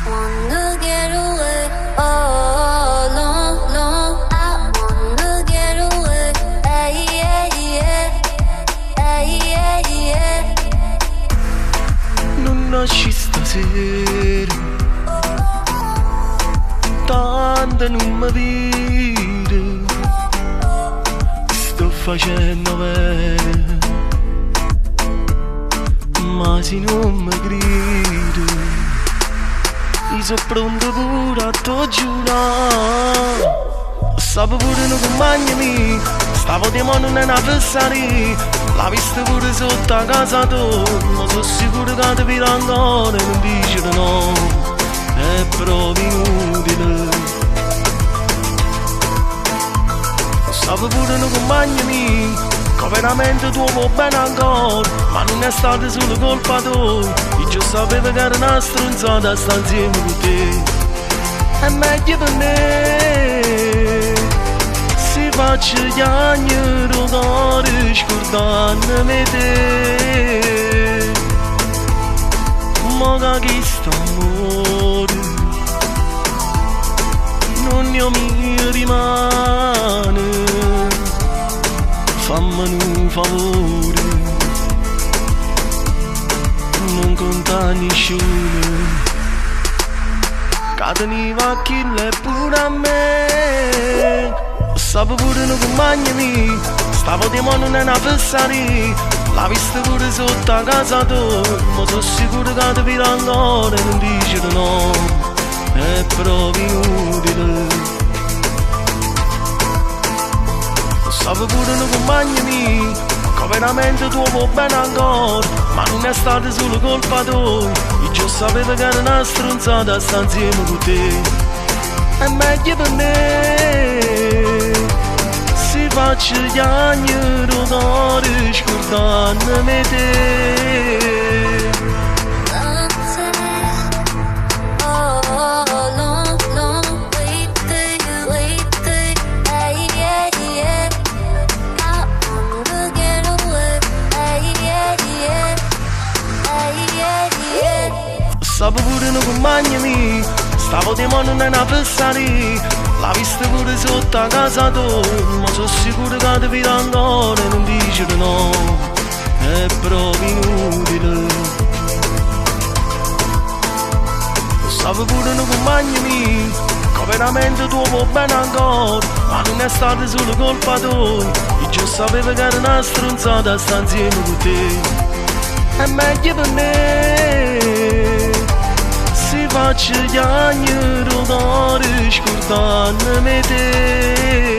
wanna get away. Oh, long, long, I wanna get away. Hey, yeah, yeah. Hey, yeah, yeah. Non nasci stasera, tanto non mi vede, sto facendo bene, ma se non mi grida, io sono pronto pure a te giurare. Stavo pure un compagno mio, stavo di mano non avversari, l'ha vista pure sotto a casa tua, ma sono sicuro che ti vira ancora e non dice di no, è proprio inutile. Stavo pure un compagno mio, che veramente tu vuoi bene ancora, ma non è stata solo colpa tua, io già sapevo che era una stronzata sta insieme con te. È meglio per me, se faccio gli anni rotare scordandomi te, ma che sta amore non ne mi rimane, fammi un favore, non contare nessuno, che teniva chi l'è pure a me. Stavo pure un compagno mio, stavo di mano non avversari, l'ha vista pure sotto a casa tua, ma sono sicuro che ti vira ancora e non dice di no, è proprio inutile. Stavo pure un compagno mio, che veramente tu vuoi bene ancora, ma non è stata solo colpa tua, io già sapevo che era una stronzata sta insieme con te. È meglio per me, se faccio gli anni rotare scordandomi te. Oh, long, long, wait till, hey, yeah, yeah. I wanna get away, hey, yeah, yeah. Hey, yeah, yeah. Stavo pure un compagno mio, stavo di mano non avversari, l'ha vista pure sotto a casa tua, ma sono sicuro che ti vira ancora e non dice di no, è proprio inutile. Stavo pure un compagno mio, che veramente tu vuoi bene ancora, ma non è stata solo colpa tua, io già sapevo che era una stronzata sta insieme con te. È meglio per me, se faccio gli anni rotare scordandomi te.